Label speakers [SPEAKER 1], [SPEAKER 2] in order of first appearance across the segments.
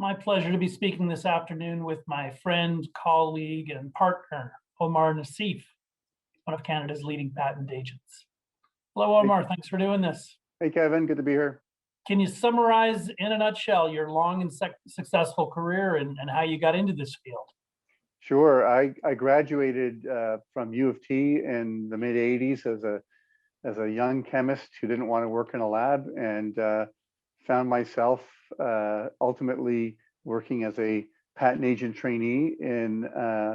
[SPEAKER 1] My pleasure to be speaking this afternoon with my friend, colleague, and partner, Omar Nassif, one of Canada's leading patent agents. Hello,
[SPEAKER 2] Hey,
[SPEAKER 1] Omar. Thanks for doing this.
[SPEAKER 2] hey, Kevin, good to be here.
[SPEAKER 1] Can you summarize in a nutshell your long and successful career and how you got into this field?
[SPEAKER 2] Sure. I graduated from U of T in the mid 80s as a young chemist who didn't want to work in a lab, and found myself ultimately working as a patent agent trainee in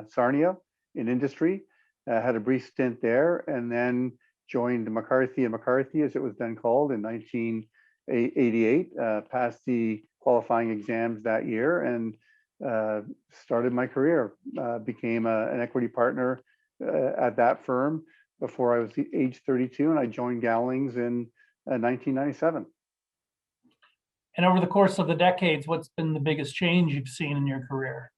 [SPEAKER 2] Sarnia in industry. Had a brief stint there, and then joined McCarthy and McCarthy, as it was then called, in 1988. Passed the qualifying exams that year, and started my career. Became an equity partner at that firm before I was age 32, and I joined Gowlings in 1997.
[SPEAKER 1] And over the course of the decades, what's been the biggest change you've seen in your career?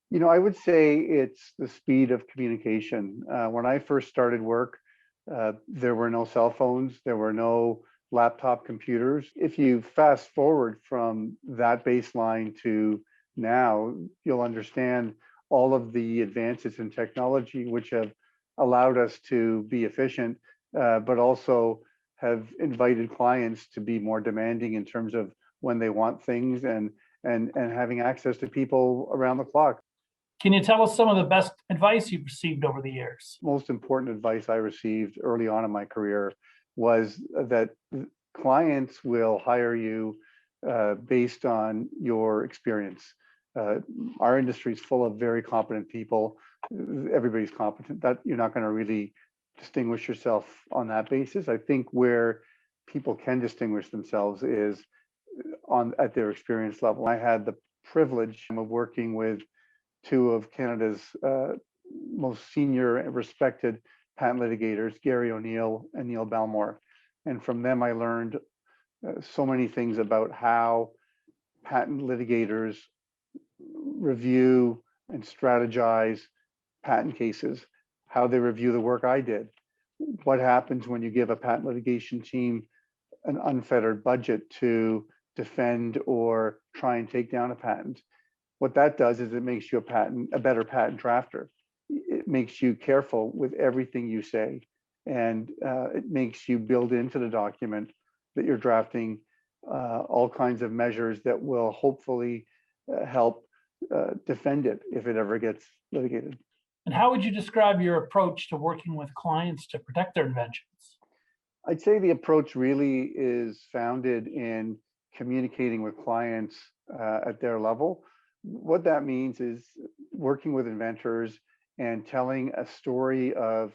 [SPEAKER 2] You know, I would say it's the speed of communication. When I first started work, there were no cell phones, there were no laptop computers. If you fast forward from that baseline to now, you'll understand all of the advances in technology which have allowed us to be efficient, but also have invited clients to be more demanding in terms of when they want things, and having access to people around the clock.
[SPEAKER 1] Can you tell us some of the best advice you've received over the years?
[SPEAKER 2] Most important advice I received early on in my career was that clients will hire you based on your experience. Our industry is full of very competent people. Everybody's competent. That you're not going to really distinguish yourself on that basis. I think where people can distinguish themselves is at their experience level. I had the privilege of working with two of Canada's most senior and respected patent litigators, Gary O'Neill and Neil Belmore. And from them, I learned so many things about how patent litigators review and strategize patent cases, how they review the work I did. What happens when you give a patent litigation team an unfettered budget to defend or try and take down a patent? What that does is it makes you a better patent drafter. It makes you careful with everything you say, and it makes you build into the document that you're drafting all kinds of measures that will hopefully help defend it if it ever gets litigated.
[SPEAKER 1] And how would you describe your approach to working with clients to protect their inventions?
[SPEAKER 2] I'd say the approach really is founded in communicating with clients at their level. What that means is working with inventors and telling a story of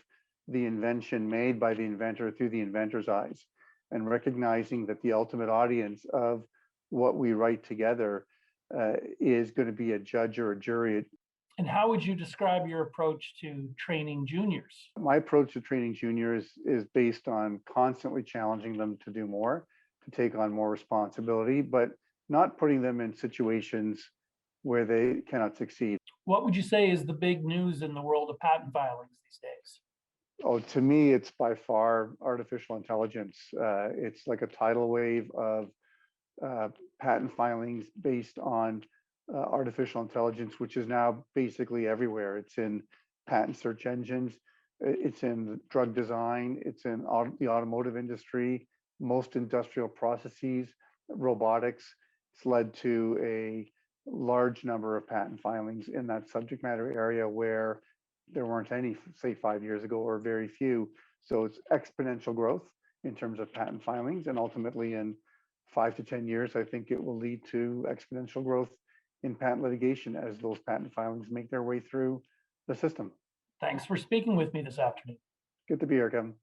[SPEAKER 2] the invention made by the inventor through the inventor's eyes, and recognizing that the ultimate audience of what we write together is going to be a judge or a jury.
[SPEAKER 1] And how would you describe your approach to training juniors?
[SPEAKER 2] My approach to training juniors is based on constantly challenging them to do more, to take on more responsibility, but not putting them in situations where they cannot succeed.
[SPEAKER 1] What would you say is the big news in the world of patent filings these days?
[SPEAKER 2] Oh, to me, it's by far artificial intelligence. It's like a tidal wave of patent filings based on artificial intelligence, which is now basically everywhere. It's in patent search engines, it's in drug design, it's in the automotive industry, most industrial processes, robotics. It's led to a large number of patent filings in that subject matter area where there weren't any, say, 5 years ago, or very few. So it's exponential growth in terms of patent filings, and ultimately in 5 to 10 years, I think it will lead to exponential growth in patent litigation as those patent filings make their way through the system.
[SPEAKER 1] Thanks for speaking with me this afternoon.
[SPEAKER 2] Good to be here, Kevin.